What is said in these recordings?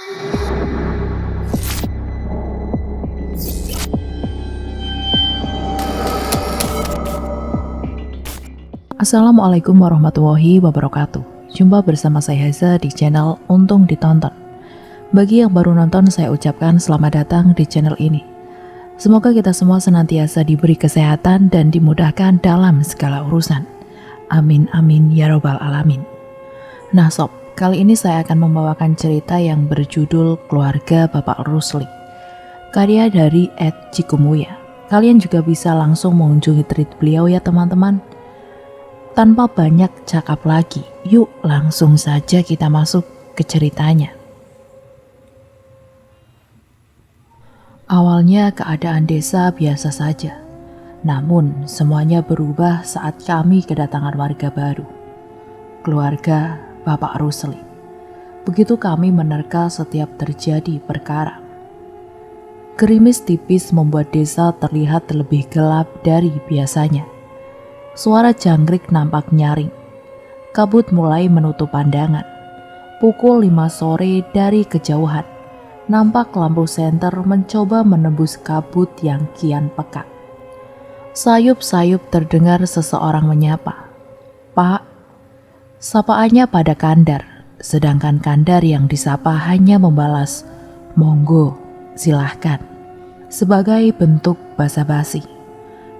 Assalamualaikum warahmatullahi wabarakatuh. Jumpa bersama saya Haza di channel Untung Ditonton. Bagi yang baru nonton, saya ucapkan selamat datang di channel ini. Semoga kita semua senantiasa diberi kesehatan dan dimudahkan dalam segala urusan. Amin amin ya robbal alamin. Nah sob, kali ini saya akan membawakan cerita yang berjudul Keluarga Bapak Rusli, karya dari @cikumuya. Kalian juga bisa langsung mengunjungi tweet beliau ya teman-teman. Tanpa banyak cakap lagi, yuk langsung saja kita masuk ke ceritanya. Awalnya keadaan desa biasa saja, namun semuanya berubah saat kami kedatangan warga baru, keluarga Bapak Rusli. Begitu kami menerka setiap terjadi perkara. Gerimis tipis membuat desa terlihat lebih gelap dari biasanya. Suara jangkrik nampak nyaring. Kabut mulai menutup pandangan. Pukul 5 sore dari kejauhan, nampak lampu senter mencoba menembus kabut yang kian pekat. Sayup-sayup terdengar seseorang menyapa. "Pak." Sapaannya pada Kandar, sedangkan Kandar yang disapa hanya membalas, "Monggo, silahkan," sebagai bentuk basa-basi.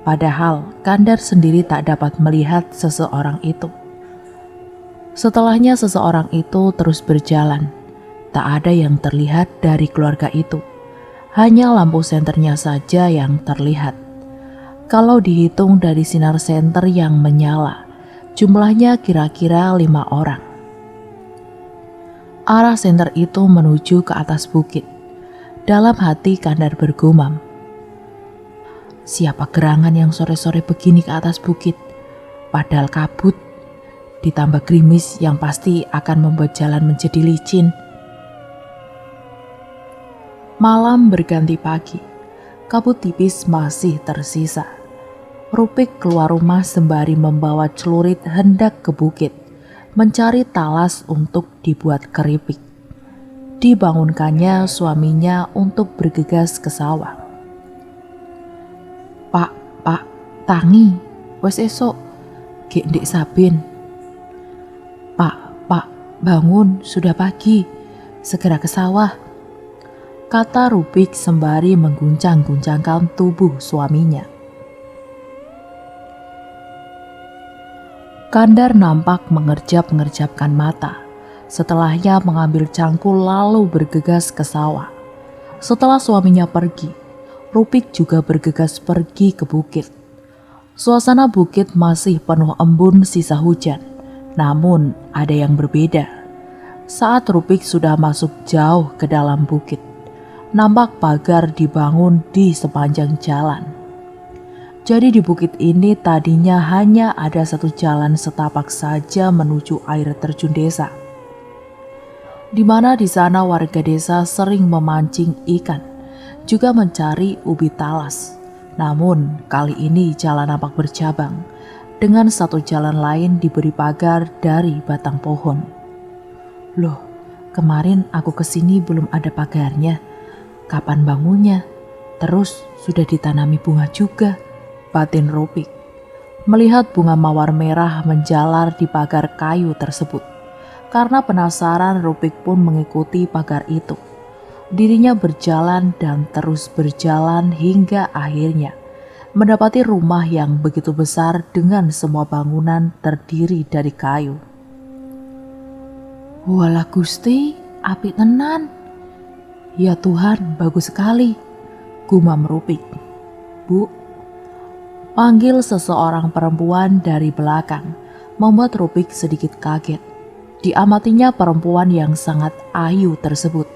Padahal Kandar sendiri tak dapat melihat seseorang itu. Setelahnya seseorang itu terus berjalan. Tak ada yang terlihat dari keluarga itu. Hanya lampu senternya saja yang terlihat. Kalau dihitung dari sinar senter yang menyala, jumlahnya kira-kira 5 orang. Arah senter itu menuju ke atas bukit. Dalam hati Kandar bergumam, siapa gerangan yang sore-sore begini ke atas bukit? Padahal kabut, ditambah gerimis yang pasti akan membuat jalan menjadi licin. Malam berganti pagi, kabut tipis masih tersisa. Rupik keluar rumah sembari membawa celurit hendak ke bukit, mencari talas untuk dibuat keripik. Dibangunkannya suaminya untuk bergegas ke sawah. Pak, tangi, wes esok, gek ndik Sabin. Pak, bangun, sudah pagi, segera ke sawah, kata Rupik sembari mengguncang-guncangkan tubuh suaminya. Kandar nampak mengerjap-ngerjapkan mata, setelahnya mengambil cangkul lalu bergegas ke sawah. Setelah suaminya pergi, Rupik juga bergegas pergi ke bukit. Suasana bukit masih penuh embun sisa hujan, namun ada yang berbeda. Saat Rupik sudah masuk jauh ke dalam bukit, nampak pagar dibangun di sepanjang jalan. Jadi di bukit ini tadinya hanya ada satu jalan setapak saja menuju air terjun desa, di mana di sana warga desa sering memancing ikan, juga mencari ubi talas. Namun kali ini jalan nampak bercabang, dengan satu jalan lain diberi pagar dari batang pohon. Loh, kemarin aku kesini belum ada pagarnya. Kapan bangunnya? Terus sudah ditanami bunga juga, batin Rupik. Melihat bunga mawar merah menjalar di pagar kayu tersebut. Karena penasaran, Rupik pun mengikuti pagar itu. Dirinya berjalan dan terus berjalan hingga akhirnya mendapati rumah yang begitu besar dengan semua bangunan terdiri dari kayu. Walah Gusti, apik tenan. Ya Tuhan, bagus sekali, gumam Rupik. Bu, panggil seseorang perempuan dari belakang, membuat Rupik sedikit kaget. Diamatinya perempuan yang sangat ayu tersebut.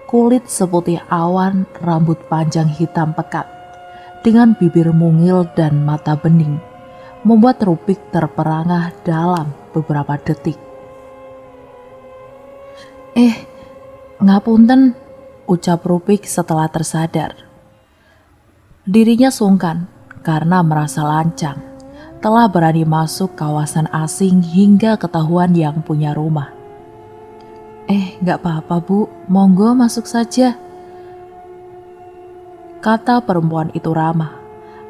Kulit seputih awan, rambut panjang hitam pekat, dengan bibir mungil dan mata bening, membuat Rupik terperangah dalam beberapa detik. Ngapunten, ucap Rupik setelah tersadar. Dirinya sungkan karena merasa lancang, telah berani masuk kawasan asing hingga ketahuan yang punya rumah. Gak apa-apa bu, monggo masuk saja, kata perempuan itu ramah.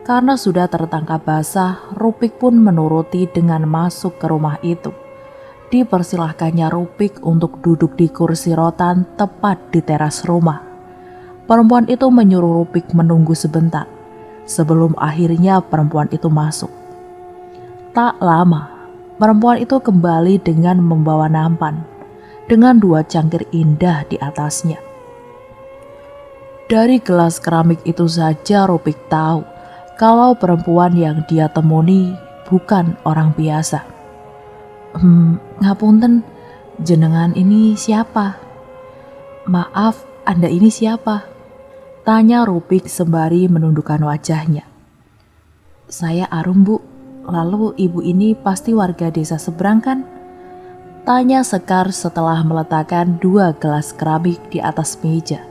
Karena sudah tertangkap basah, Rupik pun menuruti dengan masuk ke rumah itu. Dipersilahkannya Rupik untuk duduk di kursi rotan tepat di teras rumah. Perempuan itu menyuruh Rupik menunggu sebentar, sebelum akhirnya perempuan itu masuk. Tak lama, perempuan itu kembali dengan membawa nampan, dengan 2 cangkir indah di atasnya. Dari gelas keramik itu saja Rupik tahu kalau perempuan yang dia temui bukan orang biasa. Ngapunten, jenengan ini siapa? Maaf, Anda ini siapa? Tanya Rupik sembari menundukkan wajahnya. Saya Arum bu, lalu ibu ini pasti warga desa seberang kan? Tanya Sekar setelah meletakkan 2 gelas keramik di atas meja.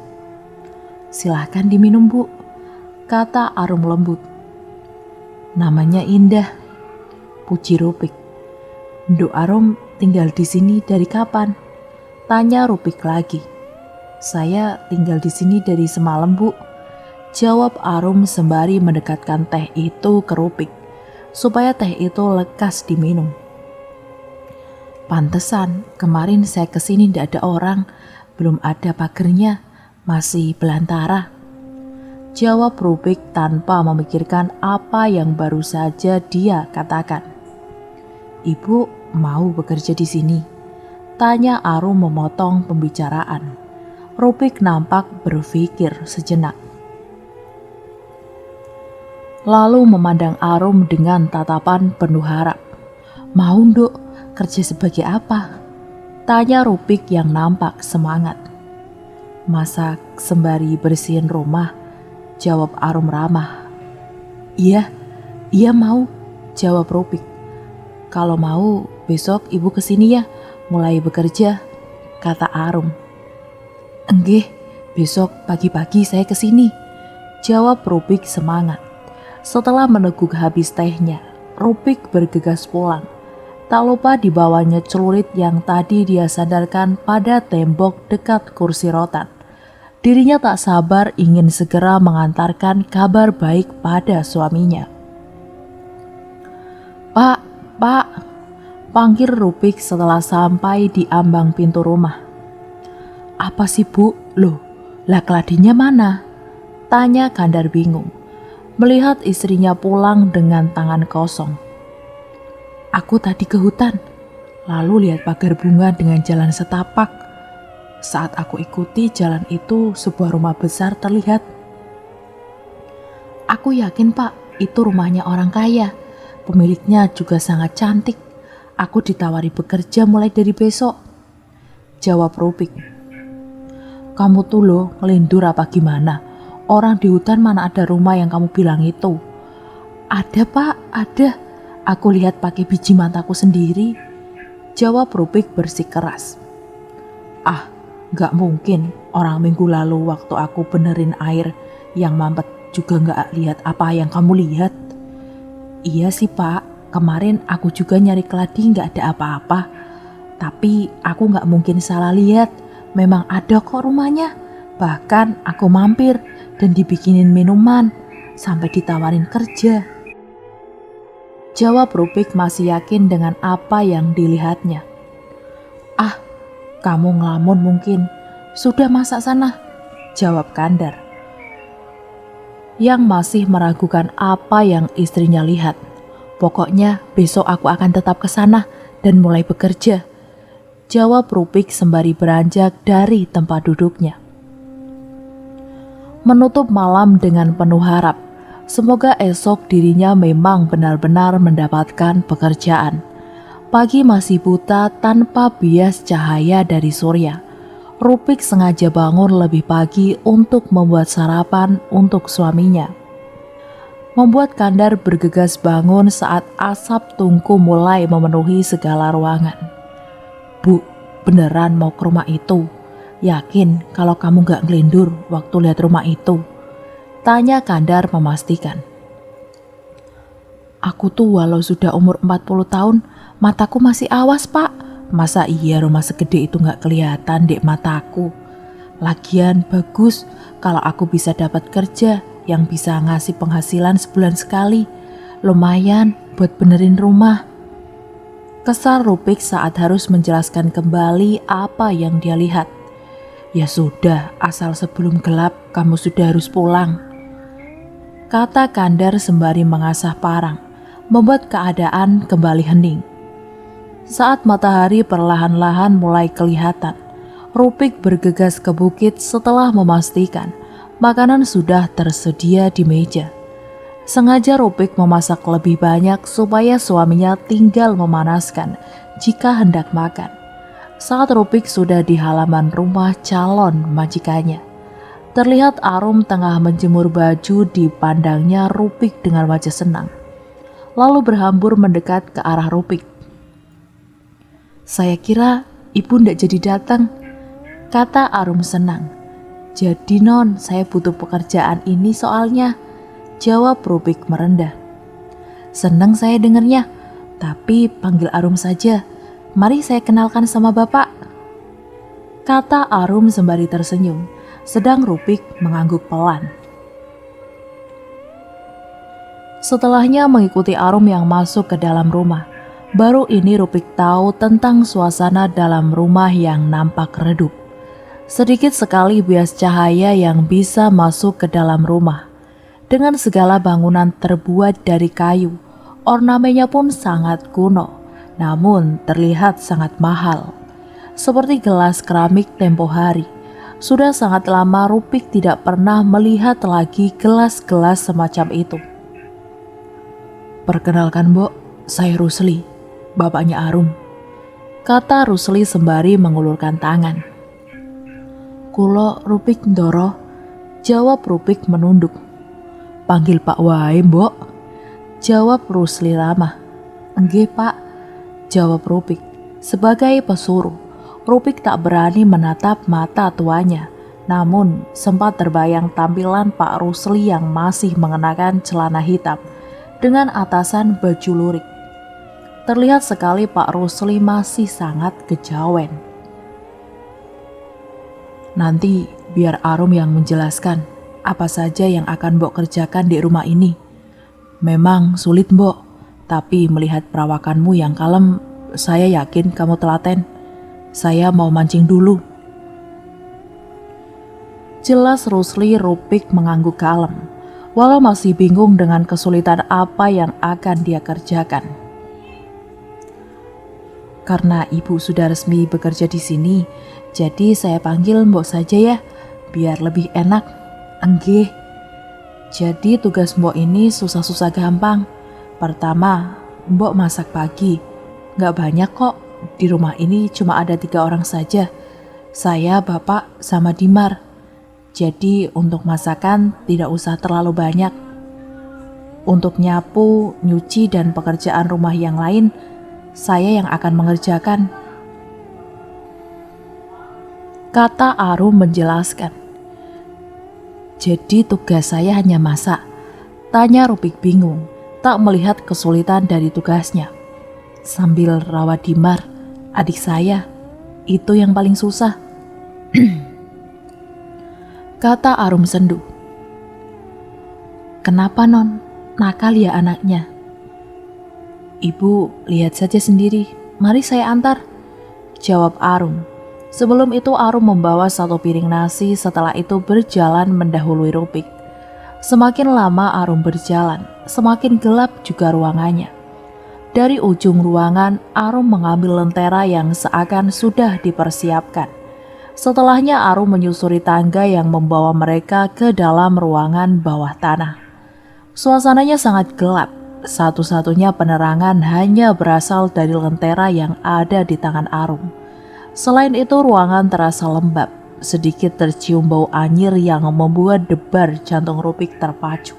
Silahkan diminum bu, kata Arum lembut. Namanya indah, puji Rupik. Nduk Arum tinggal di sini dari kapan? Tanya Rupik lagi. Saya tinggal di sini dari semalam bu, jawab Arum sembari mendekatkan teh itu ke Rupik, supaya teh itu lekas diminum. Pantesan, kemarin saya kesini tidak ada orang, belum ada pagernya, masih belantara, jawab Rupik tanpa memikirkan apa yang baru saja dia katakan. Ibu mau bekerja di sini? Tanya Arum memotong pembicaraan. Rupik nampak berpikir sejenak. Lalu memandang Arum dengan tatapan penuh harap. Mau nduk, kerja sebagai apa? Tanya Rupik yang nampak semangat. Masak sembari bersihin rumah, jawab Arum ramah. Iya mau, jawab Rupik. Kalau mau besok ibu kesini ya, mulai bekerja, kata Arum. Enggih, besok pagi-pagi saya kesini, jawab Rupik semangat. Setelah meneguk habis tehnya, Rupik bergegas pulang. Tak lupa dibawanya celurit yang tadi dia sandarkan pada tembok dekat kursi rotan. Dirinya tak sabar ingin segera mengantarkan kabar baik pada suaminya. Pak, panggil Rupik setelah sampai di ambang pintu rumah. Apa sih bu? Loh, lah keladinya mana? Tanya Kandar bingung, melihat istrinya pulang dengan tangan kosong. Aku tadi ke hutan, lalu lihat pagar bunga dengan jalan setapak. Saat aku ikuti jalan itu, sebuah rumah besar terlihat. Aku yakin pak, itu rumahnya orang kaya. Pemiliknya juga sangat cantik. Aku ditawari bekerja mulai dari besok, jawab Rupik. Kamu tuh loh ngelindur apa gimana? Orang di hutan mana ada rumah yang kamu bilang itu? Ada pak, ada. Aku lihat pakai biji mataku sendiri, jawab Rupik bersikeras. Gak mungkin, orang minggu lalu waktu aku benerin air yang mampet juga gak lihat apa yang kamu lihat. Iya sih pak, kemarin aku juga nyari keladi gak ada apa-apa. Tapi aku gak mungkin salah lihat, memang ada kok rumahnya. Bahkan aku mampir dan dibikinin minuman, sampai ditawarin kerja. Jawab Rupik masih yakin dengan apa yang dilihatnya. Kamu ngelamun mungkin, sudah masak sana, jawab Kandar, yang masih meragukan apa yang istrinya lihat. Pokoknya besok aku akan tetap ke sana dan mulai bekerja, jawab Rupik sembari beranjak dari tempat duduknya. Menutup malam dengan penuh harap, semoga esok dirinya memang benar-benar mendapatkan pekerjaan. Pagi masih buta tanpa bias cahaya dari surya. Rupik sengaja bangun lebih pagi untuk membuat sarapan untuk suaminya. Membuat Kandar bergegas bangun saat asap tungku mulai memenuhi segala ruangan. Bu, beneran mau ke rumah itu? Yakin kalau kamu gak ngelindur waktu lihat rumah itu? Tanya Kandar memastikan. Aku tuh walau sudah umur 40 tahun, mataku masih awas pak, Masa iya rumah segede itu gak kelihatan dek mataku? Lagian bagus kalau aku bisa dapat kerja yang bisa ngasih penghasilan sebulan sekali. Lumayan buat benerin rumah. Kesal Rupik saat harus menjelaskan kembali apa yang dia lihat. Ya sudah, asal sebelum gelap kamu sudah harus pulang, kata Kandar sembari mengasah parang, membuat keadaan kembali hening. Saat matahari perlahan-lahan mulai kelihatan, Rupik bergegas ke bukit setelah memastikan makanan sudah tersedia di meja. Sengaja Rupik memasak lebih banyak supaya suaminya tinggal memanaskan jika hendak makan. Saat Rupik sudah di halaman rumah calon majikannya, terlihat Arum tengah menjemur baju. Dipandangnya Rupik dengan wajah senang, lalu berhambur mendekat ke arah Rupik. Saya kira ibu ndak jadi datang, kata Arum senang. Jadi non, saya butuh pekerjaan ini soalnya, jawab Rupik merendah. Senang saya dengernya, tapi panggil Arum saja. Mari saya kenalkan sama bapak, kata Arum sembari tersenyum, sedang Rupik mengangguk pelan. Setelahnya mengikuti Arum yang masuk ke dalam rumah. Baru ini Rupik tahu tentang suasana dalam rumah yang nampak redup. Sedikit sekali bias cahaya yang bisa masuk ke dalam rumah. Dengan segala bangunan terbuat dari kayu, ornamennya pun sangat kuno, namun terlihat sangat mahal. Seperti gelas keramik tempo hari. Sudah sangat lama Rupik tidak pernah melihat lagi gelas-gelas semacam itu. Perkenalkan Mbok, saya Rusli, bapaknya Arum, kata Rusli sembari mengulurkan tangan. Kulo Rupik Ndoro, jawab Rupik menunduk. Panggil Pak wae Mbok, jawab Rusli ramah. Enggih Pak, jawab Rupik. Sebagai pesuruh, Rupik tak berani menatap mata tuanya. Namun sempat terbayang tampilan Pak Rusli yang masih mengenakan celana hitam dengan atasan baju lurik. Terlihat sekali Pak Rusli masih sangat kejawen. Nanti biar Arum yang menjelaskan apa saja yang akan Mbok kerjakan di rumah ini. Memang sulit Mbok, tapi melihat perawakanmu yang kalem, saya yakin kamu telaten. Saya mau mancing dulu. Jelas Rusli Rupik mengangguk kalem, walau masih bingung dengan kesulitan apa yang akan dia kerjakan. Karena ibu sudah resmi bekerja di sini, jadi saya panggil Mbok saja ya, biar lebih enak. Enggih. Jadi tugas Mbok ini susah-susah gampang. Pertama, Mbok masak pagi. Gak banyak kok, di rumah ini cuma ada 3 orang saja. Saya, bapak, sama Dimar. Jadi untuk masakan tidak usah terlalu banyak. Untuk nyapu, nyuci, dan pekerjaan rumah yang lain, saya yang akan mengerjakan, kata Arum menjelaskan. Jadi tugas saya hanya masak, tanya Rupik bingung, tak melihat kesulitan dari tugasnya. Sambil rawat Dimar, adik saya, itu yang paling susah, kata Arum sendu. Kenapa non? Nakal ya anaknya. Ibu lihat saja sendiri, mari saya antar, jawab Arum. Sebelum itu Arum membawa 1 piring nasi, setelah itu berjalan mendahului Rupik. Semakin lama Arum berjalan, semakin gelap juga ruangannya. Dari ujung ruangan, Arum mengambil lentera yang seakan sudah dipersiapkan. Setelahnya Arum menyusuri tangga yang membawa mereka ke dalam ruangan bawah tanah. Suasananya sangat gelap. Satu-satunya penerangan hanya berasal dari lentera yang ada di tangan Arum. Selain itu ruangan terasa lembab, sedikit tercium bau anyir yang membuat debar jantung Rupik terpacu.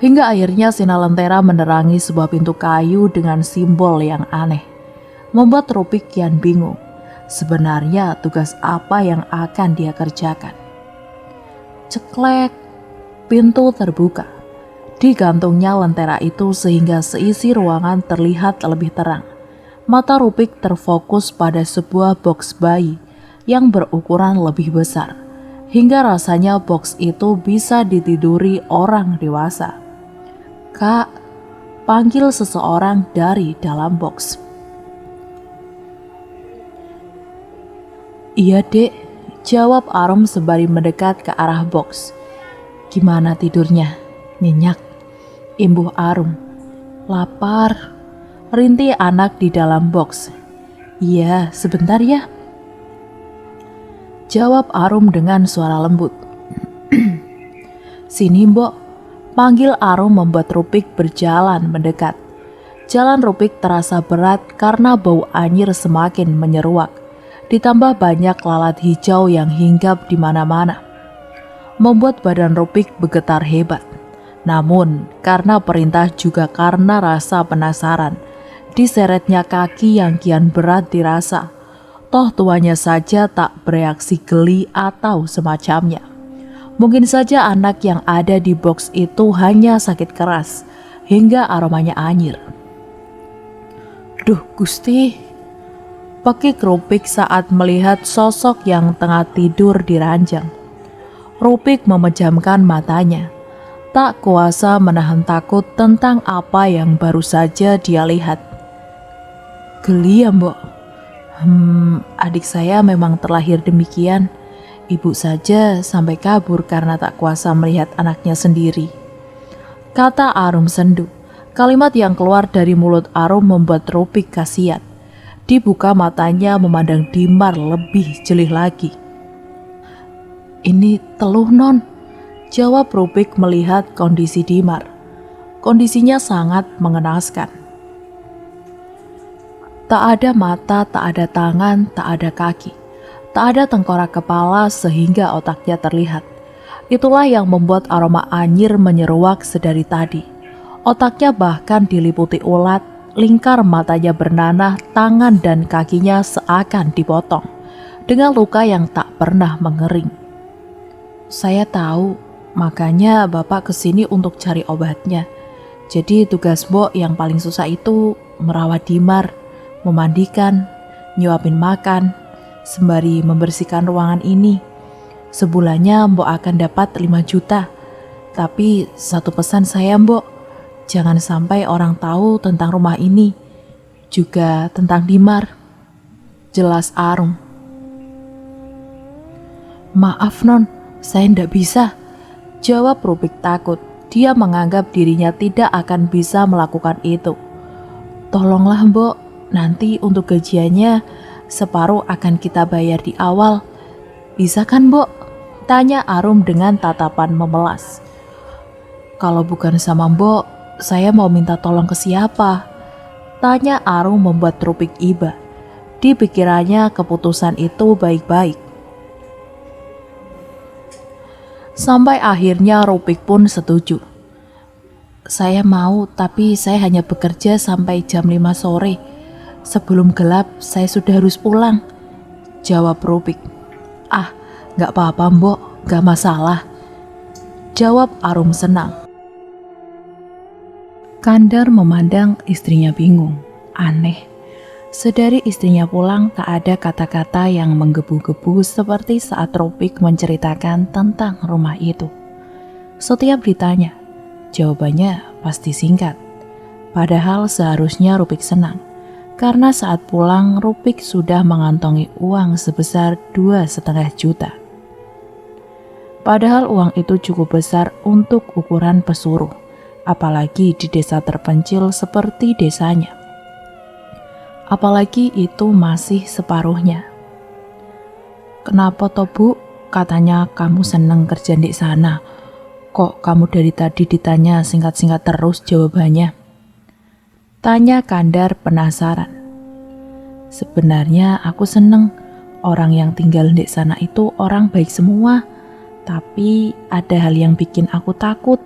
Hingga akhirnya sinar lentera menerangi sebuah pintu kayu dengan simbol yang aneh, membuat Rupik kian bingung. Sebenarnya tugas apa yang akan dia kerjakan? Ceklek, pintu terbuka. Digantungnya lentera itu sehingga seisi ruangan terlihat lebih terang. Mata Rupik terfokus pada sebuah box bayi yang berukuran lebih besar, hingga rasanya box itu bisa ditiduri orang dewasa. "Kak," panggil seseorang dari dalam box. "Iya dek," jawab Arum sembari mendekat ke arah box. "Gimana tidurnya? Nyenyak?" imbuh Arum. "Lapar," rintih anak di dalam box. "Iya, sebentar ya," jawab Arum dengan suara lembut. "Sini mbok," panggil Arum membuat Rupik berjalan mendekat. Jalan Rupik terasa berat karena bau anyir semakin menyeruak, ditambah banyak lalat hijau yang hinggap di mana-mana, membuat badan Rupik bergetar hebat. Namun, karena perintah juga karena rasa penasaran, diseretnya kaki yang kian berat dirasa. Toh tuanya saja tak bereaksi geli atau semacamnya. Mungkin saja anak yang ada di box itu hanya sakit keras, hingga aromanya anyir. "Duh Gusti," pekik Rupik saat melihat sosok yang tengah tidur di ranjang. Rupik memejamkan matanya, tak kuasa menahan takut tentang apa yang baru saja dia lihat. "Geli ya mbok? Adik saya memang terlahir demikian. Ibu saja sampai kabur karena tak kuasa melihat anaknya sendiri," kata Arum sendu. Kalimat yang keluar dari mulut Arum membuat Rupik kasihan. Dibuka matanya memandang Dimar lebih jelih lagi. "Ini teluh non," jawab Rupik melihat kondisi Dimar. Kondisinya sangat mengenaskan. Tak ada mata, tak ada tangan, tak ada kaki. Tak ada tengkorak kepala sehingga otaknya terlihat. Itulah yang membuat aroma anyir menyeruak sedari tadi. Otaknya bahkan diliputi ulat, lingkar matanya bernanah, tangan dan kakinya seakan dipotong, dengan luka yang tak pernah mengering. "Saya tahu, makanya Bapak kesini untuk cari obatnya. Jadi tugas Mbok yang paling susah itu merawat Dimar, memandikan, nyuapin makan, sembari membersihkan ruangan ini. Sebulannya Mbok akan dapat 5 juta. Tapi satu pesan saya Mbok, jangan sampai orang tahu tentang rumah ini, juga tentang Dimar," jelas Arum. "Maaf non, saya ndak bisa," jawab Rupik takut. Dia menganggap dirinya tidak akan bisa melakukan itu. "Tolonglah Mbok, nanti untuk gajiannya separuh akan kita bayar di awal. Bisa kan Mbok?" tanya Arum dengan tatapan memelas. "Kalau bukan sama Mbok, saya mau minta tolong ke siapa?" tanya Arum membuat Rupik iba. Di pikirannya keputusan itu baik-baik. Sampai akhirnya Rupik pun setuju. "Saya mau, tapi saya hanya bekerja sampai jam 5 sore. Sebelum gelap saya sudah harus pulang," jawab Rupik. "Ah, gak apa-apa Mbok, gak masalah," jawab Arum senang. Kandar memandang istrinya bingung. Aneh, sedari istrinya pulang tak ada kata-kata yang menggebu-gebu seperti saat Rupik menceritakan tentang rumah itu. Setiap ditanya, jawabannya pasti singkat. Padahal seharusnya Rupik senang, karena saat pulang Rupik sudah mengantongi uang sebesar 2,5 juta. Padahal uang itu cukup besar untuk ukuran pesuruh, apalagi di desa terpencil seperti desanya. Apalagi itu masih separuhnya. "Kenapa toh Bu? Katanya kamu seneng kerja di sana. Kok kamu dari tadi ditanya singkat-singkat terus jawabannya?" tanya Kandar penasaran. "Sebenarnya aku seneng. Orang yang tinggal di sana itu orang baik semua. Tapi ada hal yang bikin aku takut,"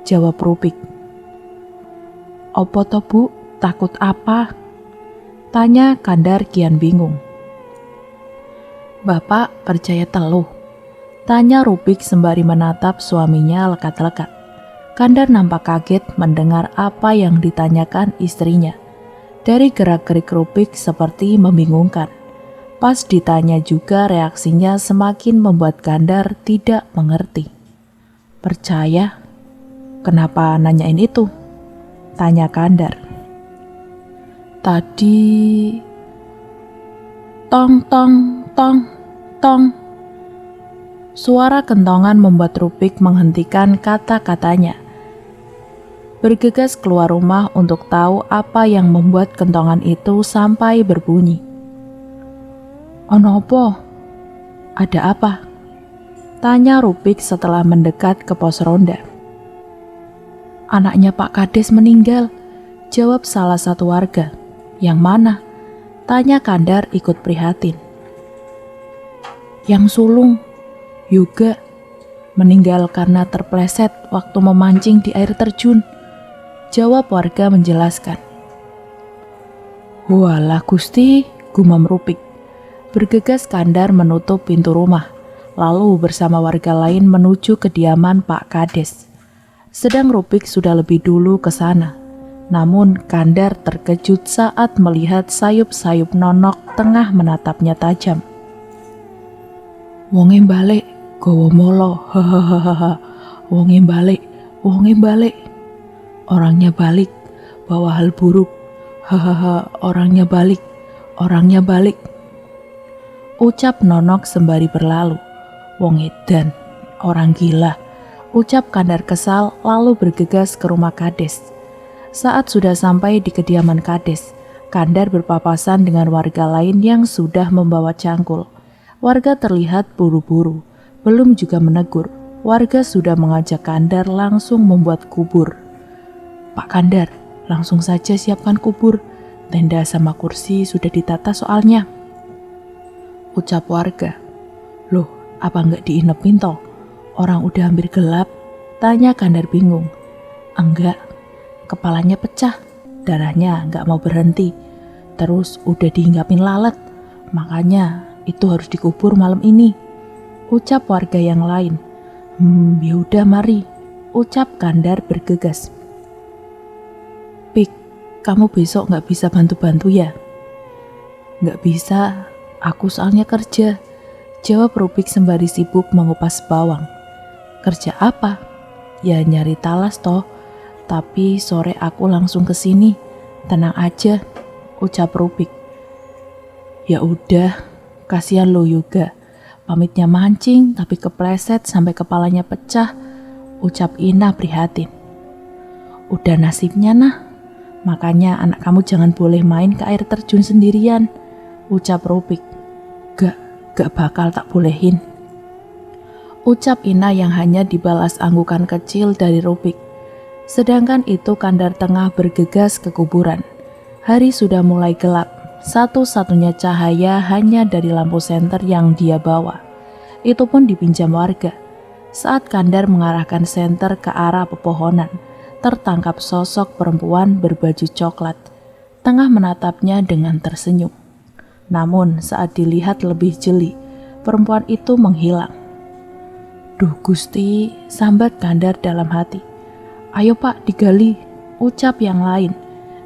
jawab Rupik. "Opo toh Bu? Takut apa?" tanya Kandar kian bingung. "Bapak percaya teluh?" tanya Rupik sembari menatap suaminya lekat-lekat. Kandar nampak kaget mendengar apa yang ditanyakan istrinya. Dari gerak-gerik Rupik seperti membingungkan. Pas ditanya juga reaksinya semakin membuat Kandar tidak mengerti. Percaya? Kenapa nanyain itu? Tanya Kandar. Tadi... Tong, tong, tong, tong. Suara kentongan membuat Rupik menghentikan kata-katanya. Bergegas keluar rumah untuk tahu apa yang membuat kentongan itu sampai berbunyi. Ono apa? Ada apa? Tanya Rupik setelah mendekat ke pos ronda. Anaknya Pak Kades meninggal, jawab salah satu warga. Yang mana? Tanya Kandar ikut prihatin. Yang sulung, Yoga, meninggal karena terpleset waktu memancing di air terjun. Jawab warga menjelaskan. Walah Gusti, gumam Rupik. Bergegas Kandar menutup pintu rumah, lalu bersama warga lain menuju kediaman Pak Kades. Sedang Rupik sudah lebih dulu ke sana. Namun Kandar terkejut saat melihat sayup-sayup Nonok tengah menatapnya tajam. Wonge balik, gowo molo, hahaha. Wonge balik. Orangnya balik, bawa hal buruk. Hahaha, orangnya balik. Ucap Nonok sembari berlalu. Wong edan, orang gila. Ucap Kandar kesal lalu bergegas ke rumah Kades. Saat sudah sampai di kediaman Kades, Kandar berpapasan dengan warga lain yang sudah membawa cangkul. Warga terlihat buru-buru, belum juga menegur. Warga sudah mengajak Kandar langsung membuat kubur. Pak Kandar, langsung saja siapkan kubur. Tenda sama kursi sudah ditata soalnya. Ucap warga. Loh, apa nggak diinepin toh? Orang udah hampir gelap. Tanya Kandar bingung. Enggak, kepalanya pecah. Darahnya nggak mau berhenti. Terus udah dihinggapin lalat. Makanya itu harus dikubur malam ini. Ucap warga yang lain. Ya udah mari. Ucap Kandar bergegas. Pik, kamu besok nggak bisa bantu-bantu ya? Nggak bisa, aku soalnya kerja. Jawab Rupik sembari sibuk mengupas bawang. Kerja apa? Ya nyari talas toh. Tapi sore aku langsung ke sini. Tenang aja, ucap Rupik. Ya udah, kasihan lo juga. Pamitnya mancing tapi kepleset sampai kepalanya pecah. Ucap Ina prihatin. Udah nasibnya nah. Makanya anak kamu jangan boleh main ke air terjun sendirian. Ucap Rupik. Gak bakal tak bolehin. Ucap Ina yang hanya dibalas anggukan kecil dari Rupik. Sedangkan itu Kandar tengah bergegas ke kuburan. Hari sudah mulai gelap. Satu-satunya cahaya hanya dari lampu senter yang dia bawa. Itu pun dipinjam warga. Saat Kandar mengarahkan senter ke arah pepohonan, tertangkap sosok perempuan berbaju coklat, tengah menatapnya dengan tersenyum. Namun saat dilihat lebih jeli, perempuan itu menghilang. Duh Gusti, sambat Kandar dalam hati. Ayo Pak, digali, ucap yang lain.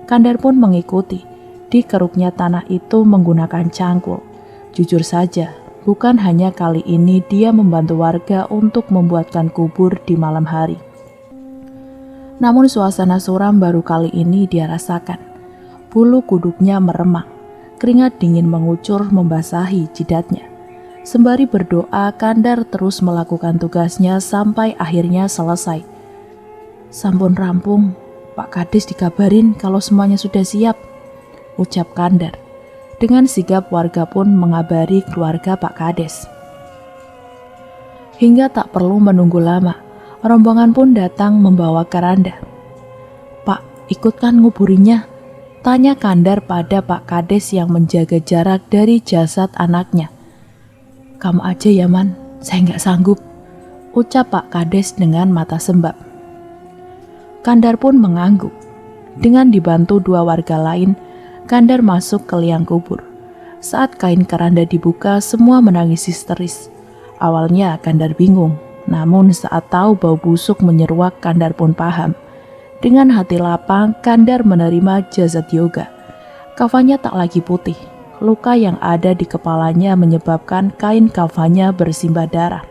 Kandar pun mengikuti. Dikeruknya tanah itu menggunakan cangkul. Jujur saja, bukan hanya kali ini dia membantu warga untuk membuatkan kubur di malam hari. Namun suasana suram baru kali ini dia rasakan. Bulu kuduknya meremang, keringat dingin mengucur membasahi jidatnya. Sembari berdoa, Kandar terus melakukan tugasnya sampai akhirnya selesai. Sampun rampung, Pak Kades dikabarin kalau semuanya sudah siap, ucap Kandar. Dengan sigap warga pun mengabari keluarga Pak Kades. Hingga tak perlu menunggu lama, rombongan pun datang membawa keranda. Pak, ikutkan nguburinya, tanya Kandar pada Pak Kades yang menjaga jarak dari jasad anaknya. Kamu aja ya Man, saya nggak sanggup, ucap Pak Kades dengan mata sembab. Kandar pun mengangguk. Dengan dibantu dua warga lain, Kandar masuk ke liang kubur. Saat kain keranda dibuka, semua menangis histeris. Awalnya Kandar bingung, namun saat tahu bau busuk menyeruak, Kandar pun paham. Dengan hati lapang, Kandar menerima jasad Yoga. Kafannya tak lagi putih. Luka yang ada di kepalanya menyebabkan kain kafannya bersimbah darah.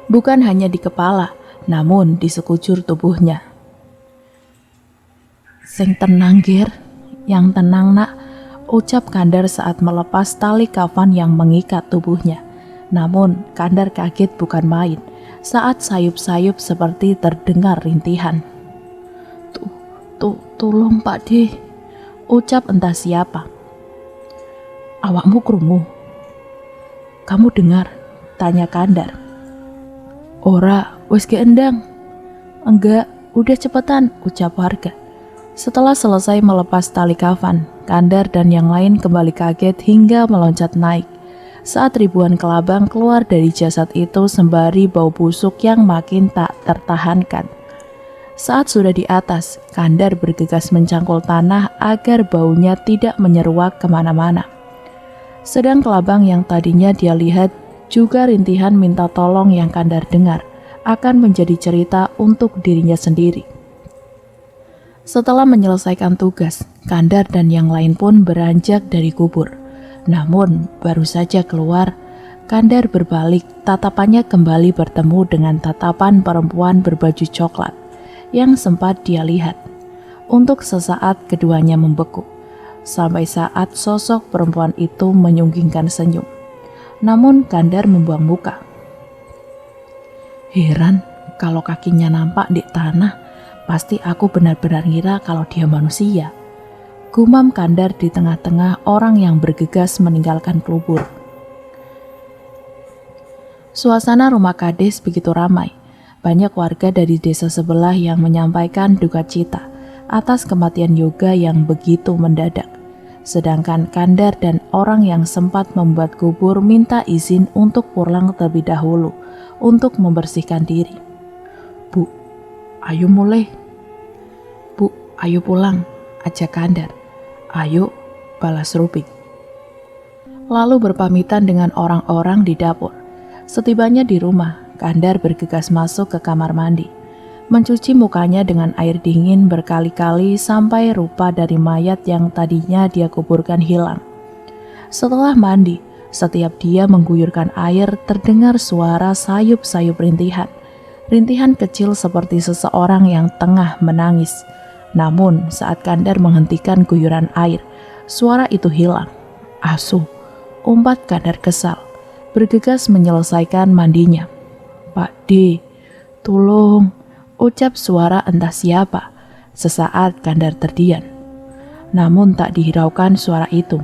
Bukan hanya di kepala, namun di sekujur tubuhnya. "Sing tenang, Gir. Yang tenang, Nak," ucap Kandar saat melepas tali kafan yang mengikat tubuhnya. Namun, Kandar kaget bukan main saat sayup-sayup seperti terdengar rintihan. Tolong Pak D," ucap entah siapa. "Awakmu krungu?" "Kamu dengar?" tanya Kandar. "Ora, wis ge endang." "Enggak, udah cepetan," ucap warga. Setelah selesai melepas tali kafan, Kandar dan yang lain kembali kaget hingga meloncat naik saat ribuan kelabang keluar dari jasad itu sembari bau busuk yang makin tak tertahankan. Saat sudah di atas, Kandar bergegas mencangkul tanah agar baunya tidak menyeruak kemana-mana. Sedang kelabang yang tadinya dia lihat juga rintihan minta tolong yang Kandar dengar akan menjadi cerita untuk dirinya sendiri. Setelah menyelesaikan tugas, Kandar dan yang lain pun beranjak dari kubur. Namun, baru saja keluar, Kandar berbalik, tatapannya kembali bertemu dengan tatapan perempuan berbaju coklat yang sempat dia lihat. Untuk sesaat keduanya membeku, sampai saat sosok perempuan itu menyunggingkan senyum. Namun Kandar membuang muka. "Heran, kalau kakinya nampak di tanah, pasti aku benar-benar ngira kalau dia manusia," gumam Kandar di tengah-tengah orang yang bergegas meninggalkan kubur. Suasana rumah kades begitu ramai. Banyak warga dari desa sebelah yang menyampaikan duka cita atas kematian Yoga yang begitu mendadak. Sedangkan Kandar dan orang yang sempat membuat kubur minta izin untuk pulang terlebih dahulu untuk membersihkan diri. "Bu, ayo mulai." "Bu, ayo pulang," ajak Kandar. "Ayo," balas Rupik. Lalu berpamitan dengan orang-orang di dapur. Setibanya di rumah, Kandar bergegas masuk ke kamar mandi, mencuci mukanya dengan air dingin berkali-kali sampai rupa dari mayat yang tadinya dia kuburkan hilang. Setelah mandi, setiap dia mengguyurkan air terdengar suara sayup-sayup rintihan. Rintihan kecil seperti seseorang yang tengah menangis. Namun saat Kandar menghentikan guyuran air, suara itu hilang. "Asu," umpat Kandar kesal, bergegas menyelesaikan mandinya. "Pak D, tolong," ucap suara entah siapa. Sesaat Kandar terdiam. Namun tak dihiraukan suara itu.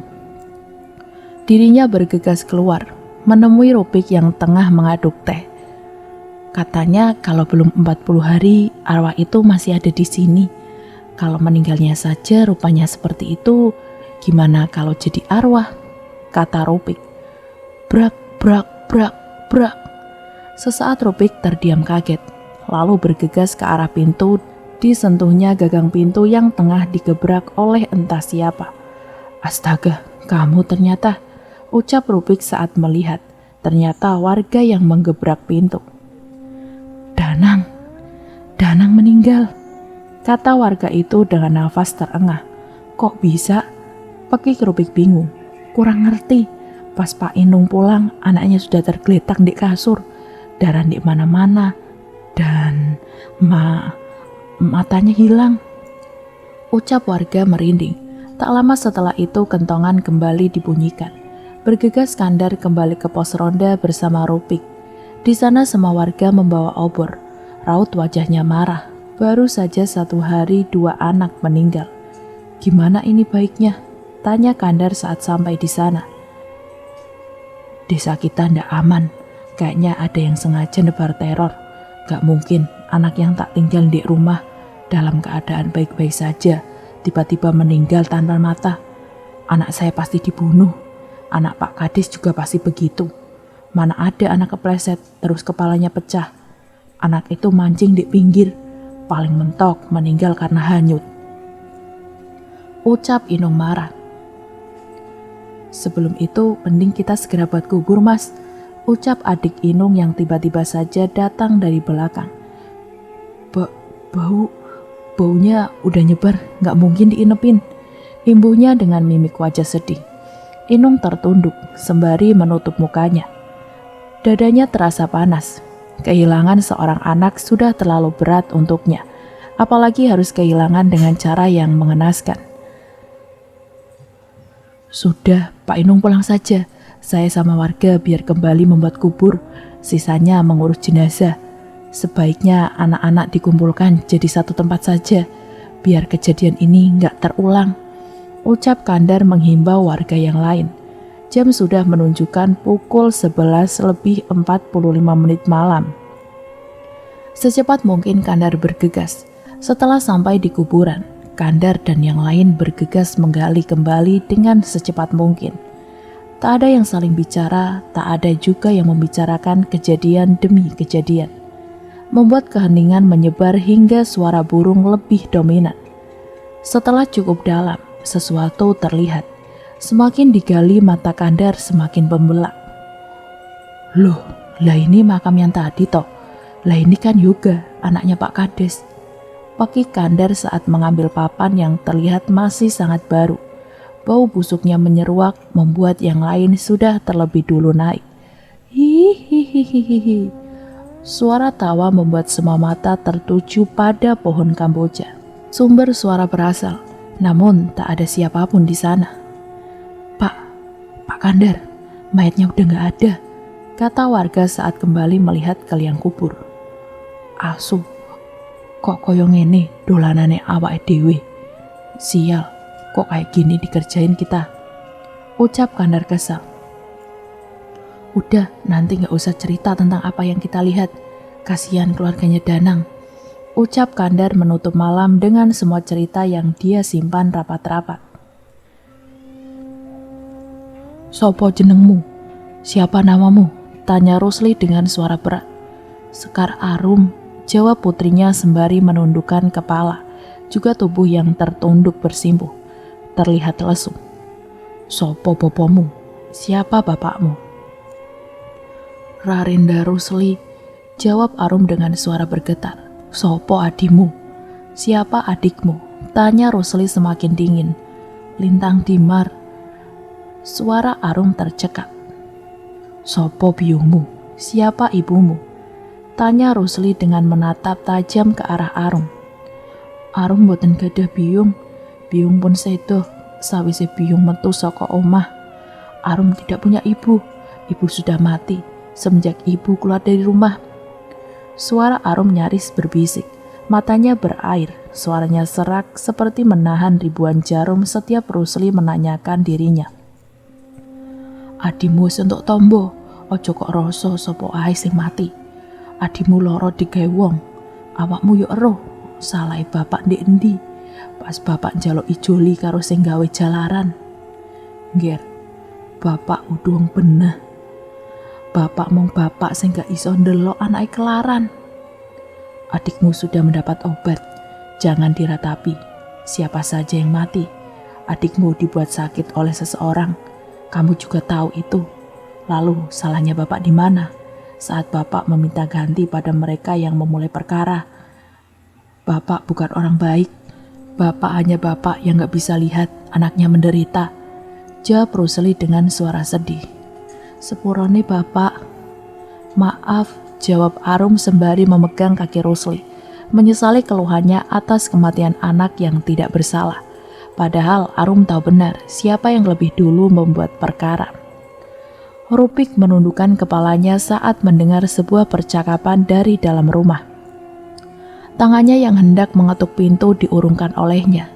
Dirinya bergegas keluar, menemui Rupik yang tengah mengaduk teh. Katanya kalau belum 40 hari, arwah itu masih ada di sini. Kalau meninggalnya saja rupanya seperti itu, gimana kalau jadi arwah? Kata Rupik. Brak, brak, brak, brak. Sesaat Rupik terdiam kaget, lalu bergegas ke arah pintu. Disentuhnya gagang pintu yang tengah digebrak oleh entah siapa. "Astaga, kamu ternyata," ucap Rupik saat melihat. Ternyata warga yang menggebrak pintu. Danang meninggal," kata warga itu dengan nafas terengah. "Kok bisa?" Pekik Rupik bingung. Kurang ngerti. Pas Pak Inung pulang, anaknya sudah tergeletak di kasur. Darah di mana-mana. Dan matanya hilang. Ucap warga merinding. Tak lama setelah itu kentongan kembali dibunyikan. Bergegas Kandar kembali ke pos ronda bersama Rupik. Di sana semua warga membawa obor. Raut wajahnya marah. Baru saja 1 hari 2 anak meninggal. "Gimana ini baiknya?" tanya Kandar saat sampai di sana. "Desa kita ndak aman. Kayaknya ada yang sengaja nebar teror. Gak mungkin anak yang tak tinggal di rumah dalam keadaan baik-baik saja tiba-tiba meninggal tanpa mata. Anak saya pasti dibunuh. Anak Pak Kades juga pasti begitu. Mana ada anak kepleset terus kepalanya pecah. Anak itu mancing di pinggir. Paling mentok meninggal karena hanyut." Ucap Inung marah. "Sebelum itu mending kita segera buat kubur, Mas," ucap adik Inung yang tiba-tiba saja datang dari belakang. Baunya udah nyebar, gak mungkin diinepin," imbuhnya dengan mimik wajah sedih. Inung tertunduk sembari menutup mukanya. Dadanya terasa panas. Kehilangan seorang anak sudah terlalu berat untuknya, apalagi harus kehilangan dengan cara yang mengenaskan. Sudah, Pak Inung pulang saja. Saya sama warga biar kembali membuat kubur, sisanya mengurus jenazah. Sebaiknya anak-anak dikumpulkan jadi satu tempat saja, biar kejadian ini nggak terulang, ucap Kandar menghimbau warga yang lain. Jam sudah menunjukkan pukul 11 lebih 45 menit malam. Secepat mungkin Kandar bergegas. Setelah sampai di kuburan, Kandar dan yang lain bergegas menggali kembali dengan secepat mungkin. Tak ada yang saling bicara, tak ada juga yang membicarakan kejadian demi kejadian. Membuat keheningan menyebar hingga suara burung lebih dominan. Setelah cukup dalam, sesuatu terlihat. Semakin digali mata Kandar semakin membelah. Loh, lah ini makam yang tadi toh. Lah ini kan Yoga, anaknya Pak Kades. Pakik Kandar saat mengambil papan yang terlihat masih sangat baru. Bau busuknya menyeruak membuat yang lain sudah terlebih dulu naik. Hihihihihi. Suara tawa membuat semua mata tertuju pada pohon kamboja. Sumber suara berasal, namun tak ada siapapun di sana. Pak Kandar, mayatnya udah gak ada, kata warga saat kembali melihat ke liang kubur. Asu, kok koyo ngene dolanane awake dhewe. Sial, kok kayak gini dikerjain kita, ucap Kandar kesal. Udah, nanti gak usah cerita tentang apa yang kita lihat, kasihan keluarganya Danang, ucap Kandar menutup malam dengan semua cerita yang dia simpan rapat-rapat. Sopo jenengmu? Siapa namamu? Tanya Rusli dengan suara berat. Sekar Arum, jawab putrinya sembari menundukkan kepala, juga tubuh yang tertunduk bersimpuh, terlihat lesu. Sopo bopomu? Siapa bapakmu? Rarinda Rusli, jawab Arum dengan suara bergetar. Sopo adimu? Siapa adikmu? Tanya Rusli semakin dingin. Lintang Dimar. Suara Arum tercekak. Sopo biungmu? Siapa ibumu? Tanya Rusli dengan menatap tajam ke arah Arum. Arum boten gadah biung. Biung pun sedo. Sawise biung metu saka omah. Arum tidak punya ibu. Ibu sudah mati semenjak ibu keluar dari rumah. Suara Arum nyaris berbisik. Matanya berair. Suaranya serak seperti menahan ribuan jarum setiap Rusli menanyakan dirinya. Adimu sentuk tombo, ojo kok rasa sapa ae sing mati. Adimu loro digawe wong, awakmu yo eruh. Salahe bapak ndek endi? Pas bapak njaluk ijoli karo sing gawe jalaran. Ngger, bapak udah wong beneh. Bapak mung bapak sing gak iso ndelok anake kelaran. Adikmu sudah mendapat obat, jangan diratapi. Siapa saja yang mati, adikmu dibuat sakit oleh seseorang. Kamu juga tahu itu. Lalu salahnya bapak di mana? Saat bapak meminta ganti pada mereka yang memulai perkara. Bapak bukan orang baik. Bapak hanya bapak yang gak bisa lihat anaknya menderita, jawab Rusli dengan suara sedih. Sepurone bapak. Maaf, jawab Arum sembari memegang kaki Rusli, menyesali keluhannya atas kematian anak yang tidak bersalah. Padahal Arum tahu benar siapa yang lebih dulu membuat perkara. Rupik menundukkan kepalanya saat mendengar sebuah percakapan dari dalam rumah. Tangannya yang hendak mengetuk pintu diurungkan olehnya.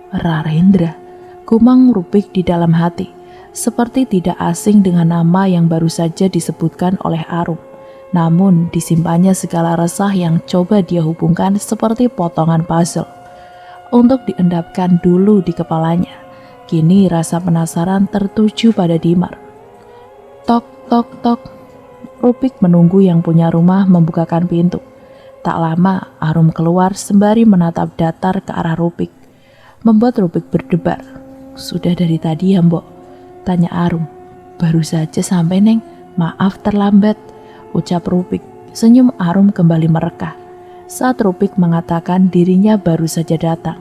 Rarendra, gumam Rupik di dalam hati, seperti tidak asing dengan nama yang baru saja disebutkan oleh Arum. Namun disimpannya segala resah yang coba dia hubungkan seperti potongan puzzle untuk diendapkan dulu di kepalanya. Kini rasa penasaran tertuju pada Dimar. Tok, tok, tok. Rupik menunggu yang punya rumah membukakan pintu. Tak lama Arum keluar sembari menatap datar ke arah Rupik, membuat Rupik berdebar. Sudah dari tadi ya mbok? Tanya Arum. Baru saja sampai neng, maaf terlambat, ucap Rupik. Senyum Arum kembali merekah saat Rupik mengatakan dirinya baru saja datang,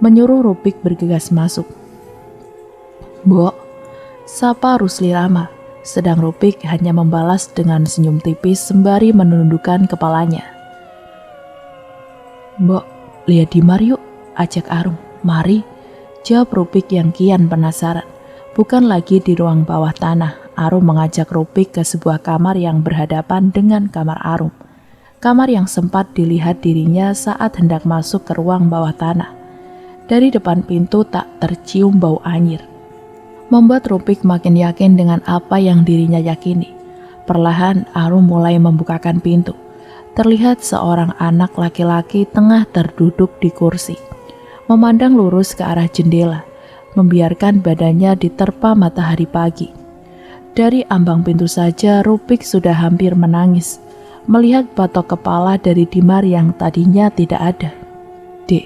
menyuruh Rupik bergegas masuk. "Mbok," sapa Rusli ramah, sedang Rupik hanya membalas dengan senyum tipis sembari menundukkan kepalanya. "Mbok, lihat Dimar yuk," ajak Arum. "Mari," jawab Rupik yang kian penasaran. Bukan lagi di ruang bawah tanah, Arum mengajak Rupik ke sebuah kamar yang berhadapan dengan kamar Arum. Kamar yang sempat dilihat dirinya saat hendak masuk ke ruang bawah tanah. Dari depan pintu tak tercium bau anyir, membuat Rupik makin yakin dengan apa yang dirinya yakini. Perlahan Arum mulai membukakan pintu. Terlihat seorang anak laki-laki tengah terduduk di kursi, memandang lurus ke arah jendela, membiarkan badannya diterpa matahari pagi. Dari ambang pintu saja Rupik sudah hampir menangis, melihat batok kepala dari Dimar yang tadinya tidak ada. "Dek,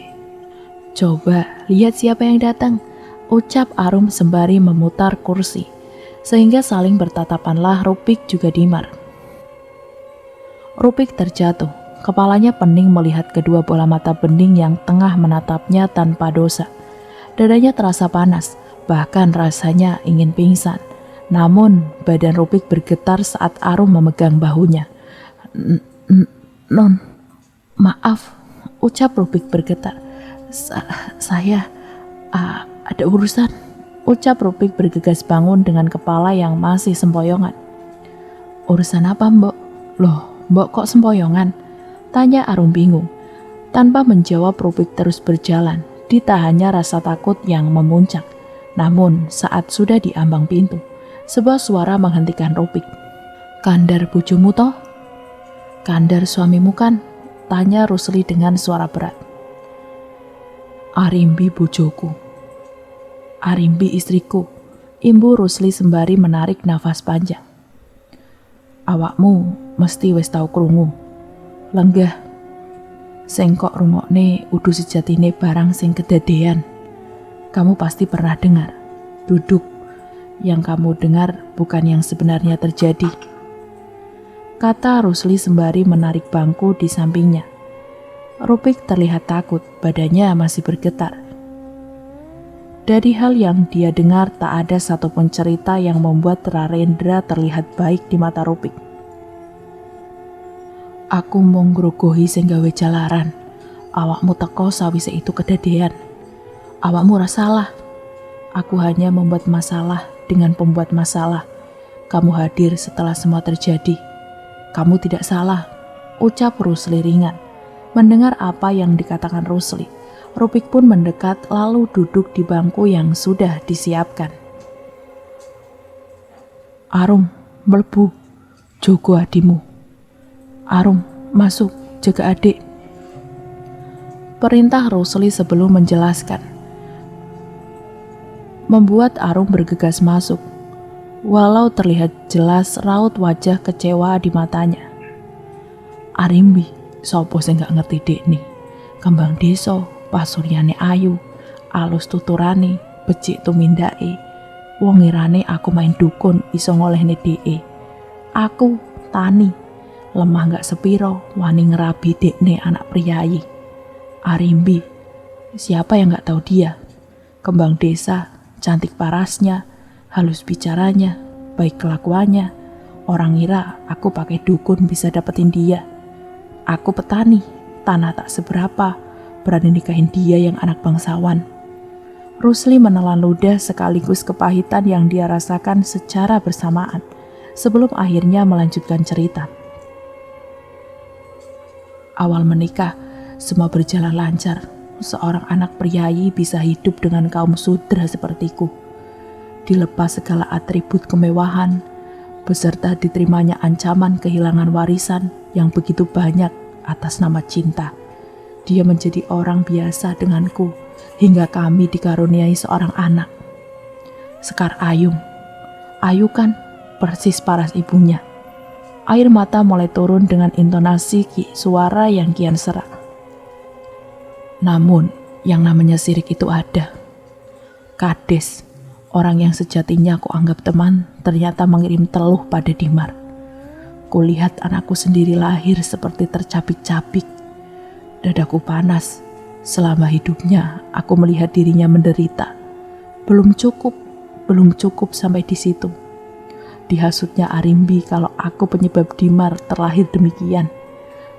coba lihat siapa yang datang," ucap Arum sembari memutar kursi, sehingga saling bertatapanlah Rupik juga Dimar. Rupik terjatuh, kepalanya pening melihat kedua bola mata bening yang tengah menatapnya tanpa dosa. Dadanya terasa panas, bahkan rasanya ingin pingsan. Namun badan Rupik bergetar saat Arum memegang bahunya. "Non, maaf," ucap Rupik bergetar. Saya ada urusan," ucap Rupik bergegas bangun dengan kepala yang masih sempoyongan. "Urusan apa, Mbok?" "Loh, Mbok kok sempoyongan?" tanya Arum bingung. Tanpa menjawab Rupik terus berjalan, ditahannya rasa takut yang memuncak. Namun saat sudah di ambang pintu, sebuah suara menghentikan Rupik. "Kandar bojomu toh?" "Kandar suamimu kan?" tanya Rusli dengan suara berat. "Arimbi bojoku." "Arimbi istriku," imbu Rusli sembari menarik nafas panjang. "Awakmu mesti wis tau krungu. Lenggah, sing kok rungokne udu sejatine barang sing kedadean. Kamu pasti pernah dengar. Duduk, yang kamu dengar bukan yang sebenarnya terjadi," kata Rusli sembari menarik bangku di sampingnya. Rupik terlihat takut, badannya masih bergetar. Dari hal yang dia dengar tak ada satupun cerita yang membuat Rarendra terlihat baik di mata Rupik. "Aku mau nggrogohi sing gawe jalaran. Awakmu teko sawise itu kedadean. Awakmu ora salah. Aku hanya membuat masalah dengan pembuat masalah. Kamu hadir setelah semua terjadi. Kamu tidak salah," ucap Rusli ringan. Mendengar apa yang dikatakan Rusli, Rupik pun mendekat lalu duduk di bangku yang sudah disiapkan. "Arum, mlebu, jogo adimu. Arum, masuk, jaga adik," perintah Rusli sebelum menjelaskan. Membuat Arum bergegas masuk, walau terlihat jelas raut wajah kecewa di matanya. "Arimbi, sopo sing gak ngerti dek nih, kembang desa, pasuryane ayu, alus tuturane, becik tumindake, wong ngirane aku main dukun iso ngolehne deke. Aku tani, lemah gak sepiro, wani ngerabi dekne anak priyayi. Arimbi, siapa yang gak tahu dia? Kembang desa, cantik parasnya, halus bicaranya, baik kelakuannya. Orang ngira aku pakai dukun bisa dapetin dia. Aku petani, tanah tak seberapa, berani nikahin dia yang anak bangsawan." Rusli menelan ludah sekaligus kepahitan yang dia rasakan secara bersamaan, sebelum akhirnya melanjutkan cerita. "Awal menikah, semua berjalan lancar. Seorang anak priayi bisa hidup dengan kaum sudra sepertiku. Dilepas segala atribut kemewahan, beserta diterimanya ancaman kehilangan warisan yang begitu banyak atas nama cinta. Dia menjadi orang biasa denganku, hingga kami dikaruniai seorang anak. Sekar Ayung. Ayu kan persis paras ibunya." Air mata mulai turun dengan intonasi suara yang kian serak. "Namun, yang namanya sirik itu ada. Kades, orang yang sejatinya aku anggap teman, ternyata mengirim teluh pada Dimar. Kulihat anakku sendiri lahir seperti tercapik-capik. Dadaku panas. Selama hidupnya, aku melihat dirinya menderita. Belum cukup, belum cukup sampai di situ. Dihasutnya Arimbi kalau aku penyebab Dimar terlahir demikian.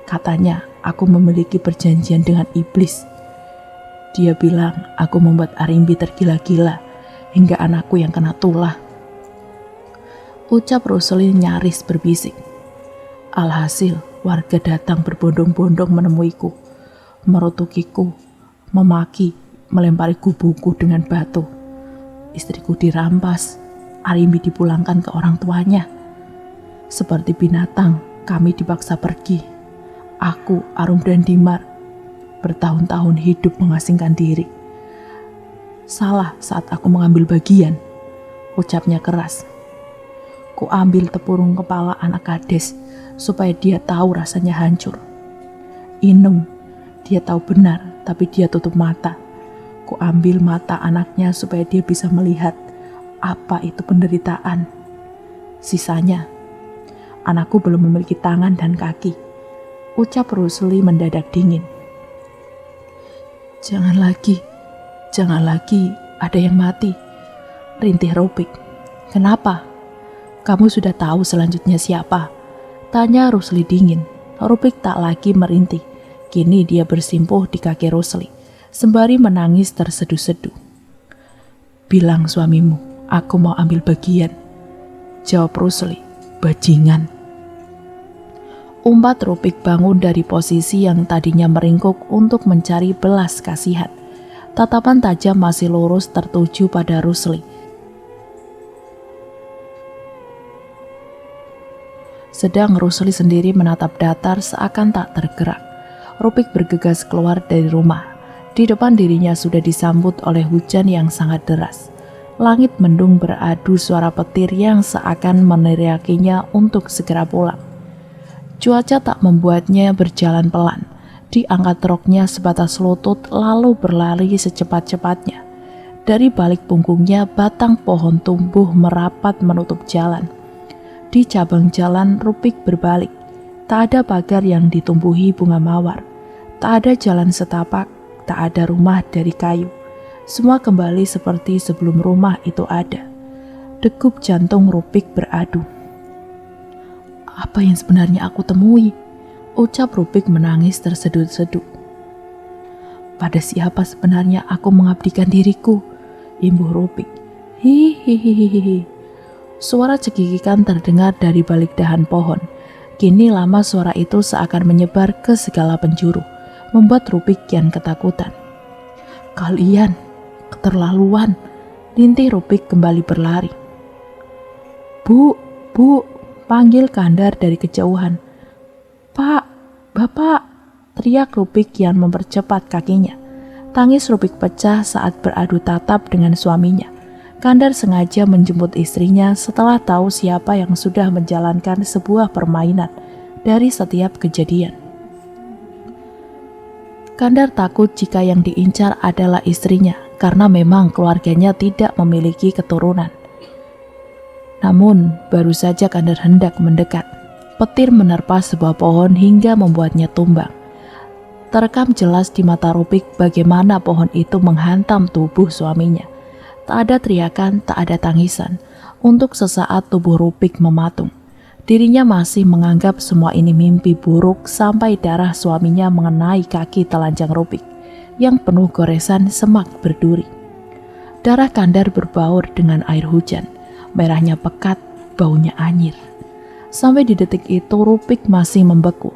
Katanya aku memiliki perjanjian dengan iblis. Dia bilang aku membuat Arimbi tergila-gila hingga anakku yang kena tulah. Ucap Rusli nyaris berbisik. Alhasil warga datang berbondong-bondong menemuiku, merutukiku, memaki, melempari gubungku dengan batu. Istriku dirampas, Arimbi dipulangkan ke orang tuanya. Seperti binatang, kami dipaksa pergi. Aku, Arum dan Dimar bertahun-tahun hidup mengasingkan diri. Salah saat aku mengambil bagian, ucapnya keras. Ku ambil tepurung kepala anak kades supaya dia tahu rasanya hancur. Inung, dia tahu benar tapi dia tutup mata. Ku ambil mata anaknya supaya dia bisa melihat apa itu penderitaan. Sisanya, anakku belum memiliki tangan dan kaki. Ucap Rusli mendadak dingin. Jangan lagi ada yang mati. Rintih Rupik. Kenapa? Kamu sudah tahu selanjutnya siapa? Tanya Rusli dingin. Rupik tak lagi merintih. Kini dia bersimpuh di kaki Rusli, sembari menangis terseduh-seduh. Bilang suamimu, aku mau ambil bagian. Jawab Rusli, bajingan. Umpat Rupik bangun dari posisi yang tadinya meringkuk untuk mencari belas kasihan. Tatapan tajam masih lurus tertuju pada Rusli. Sedang Rusli sendiri menatap datar seakan tak tergerak. Rupik bergegas keluar dari rumah. Di depan dirinya sudah disambut oleh hujan yang sangat deras. Langit mendung beradu suara petir yang seakan meneriakinya untuk segera pulang. Cuaca tak membuatnya berjalan pelan. Diangkat roknya sebatas lutut lalu berlari secepat-cepatnya. Dari balik punggungnya batang pohon tumbuh merapat menutup jalan. Di cabang jalan Rupik berbalik. Tak ada pagar yang ditumbuhi bunga mawar. Tak ada jalan setapak, tak ada rumah dari kayu. Semua kembali seperti sebelum rumah itu ada. Degup jantung Rupik beradu. Apa yang sebenarnya aku temui? Ucap Rupik menangis terseduh-seduh. Pada siapa sebenarnya aku mengabdikan diriku? Imbuh Rupik. Hihihihihi. Suara cekikikan terdengar dari balik dahan pohon. Kini lama suara itu seakan menyebar ke segala penjuru, membuat Rupik kian ketakutan. Kalian, keterlaluan. Rintih Rupik kembali berlari. Bu, panggil Kandar dari kejauhan. Pak, Bapak, teriak Rupik yang mempercepat kakinya. Tangis Rupik pecah saat beradu tatap dengan suaminya. Kandar sengaja menjemput istrinya setelah tahu siapa yang sudah menjalankan sebuah permainan dari setiap kejadian. Kandar takut jika yang diincar adalah istrinya karena memang keluarganya tidak memiliki keturunan. Namun, baru saja Kandar hendak mendekat, petir menerpa sebuah pohon hingga membuatnya tumbang. Terekam jelas di mata Rupik bagaimana pohon itu menghantam tubuh suaminya. Tak ada teriakan, tak ada tangisan. Untuk sesaat tubuh Rupik mematung. Dirinya masih menganggap semua ini mimpi buruk sampai darah suaminya mengenai kaki telanjang Rupik yang penuh goresan semak berduri. Darah Kandar berbaur dengan air hujan. Merahnya pekat, baunya anyir. Sampai di detik itu Rupik masih membeku,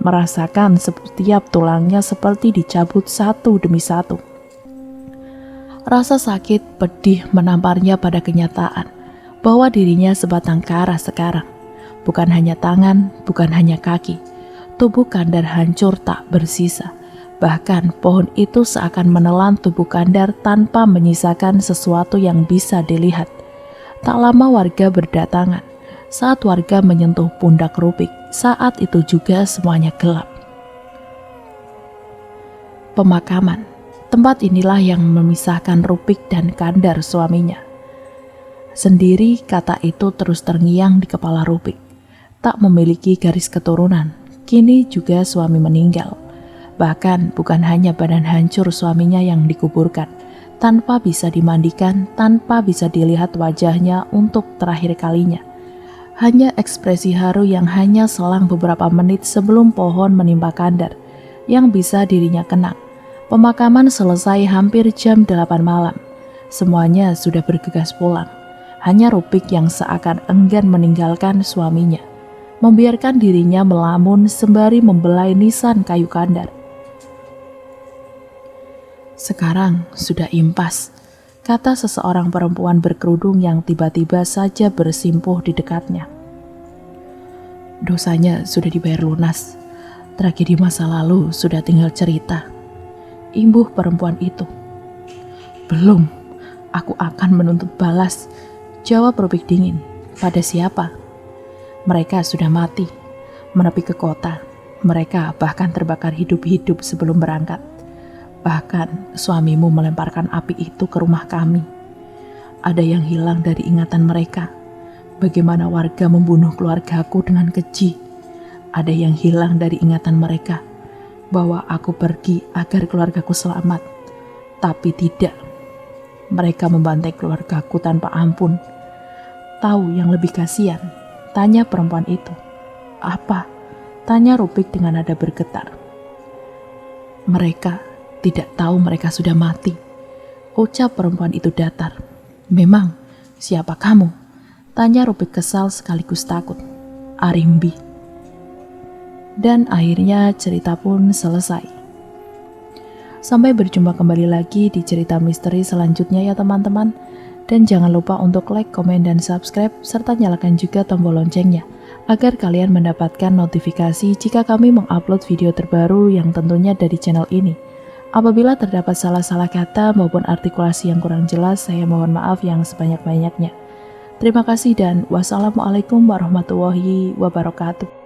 merasakan setiap tulangnya seperti dicabut satu demi satu. Rasa sakit pedih menamparnya pada kenyataan bahwa dirinya sebatang kara sekarang. Bukan hanya tangan, bukan hanya kaki. Tubuh Kandar hancur tak bersisa. Bahkan pohon itu seakan menelan tubuh Kandar tanpa menyisakan sesuatu yang bisa dilihat. Tak lama warga berdatangan. Saat warga menyentuh pundak Rupik, saat itu juga semuanya gelap. Pemakaman. Tempat inilah yang memisahkan Rupik dan Kandar suaminya. Sendiri kata itu terus terngiang di kepala Rupik. Tak memiliki garis keturunan, kini juga suami meninggal. Bahkan bukan hanya badan hancur suaminya yang dikuburkan, tanpa bisa dimandikan, tanpa bisa dilihat wajahnya untuk terakhir kalinya. Hanya ekspresi haru yang hanya selang beberapa menit sebelum pohon menimpa Kandar yang bisa dirinya kenang. Pemakaman selesai hampir jam 8 malam. Semuanya sudah bergegas pulang. Hanya Rupik yang seakan enggan meninggalkan suaminya, membiarkan dirinya melamun sembari membelai nisan kayu Kandar. "Sekarang sudah impas," kata seseorang perempuan berkerudung yang tiba-tiba saja bersimpuh di dekatnya. "Dosanya sudah dibayar lunas. Tragedi masa lalu sudah tinggal cerita," imbuh perempuan itu. "Belum, aku akan menuntut balas," jawab Rupik dingin. "Pada siapa?" "Mereka sudah mati, menepi ke kota. Mereka bahkan terbakar hidup-hidup sebelum berangkat. Bahkan suamimu melemparkan api itu ke rumah kami. Ada yang hilang dari ingatan mereka. Bagaimana warga membunuh keluargaku dengan keji. Ada yang hilang dari ingatan mereka, bahwa aku pergi agar keluargaku selamat. Tapi tidak. Mereka membantai keluargaku tanpa ampun. Tahu yang lebih kasihan?" tanya perempuan itu. "Apa?" tanya Rupik dengan nada bergetar. "Mereka tidak tahu mereka sudah mati," ucap perempuan itu datar. "Memang, siapa kamu?" tanya Rupik kesal sekaligus takut. "Arimbi." Dan akhirnya cerita pun selesai. Sampai berjumpa kembali lagi di cerita misteri selanjutnya ya teman-teman. Dan jangan lupa untuk like, komen, dan subscribe, serta nyalakan juga tombol loncengnya, agar kalian mendapatkan notifikasi jika kami mengupload video terbaru yang tentunya dari channel ini. Apabila terdapat salah-salah kata maupun artikulasi yang kurang jelas, saya mohon maaf yang sebanyak-banyaknya. Terima kasih dan wassalamualaikum warahmatullahi wabarakatuh.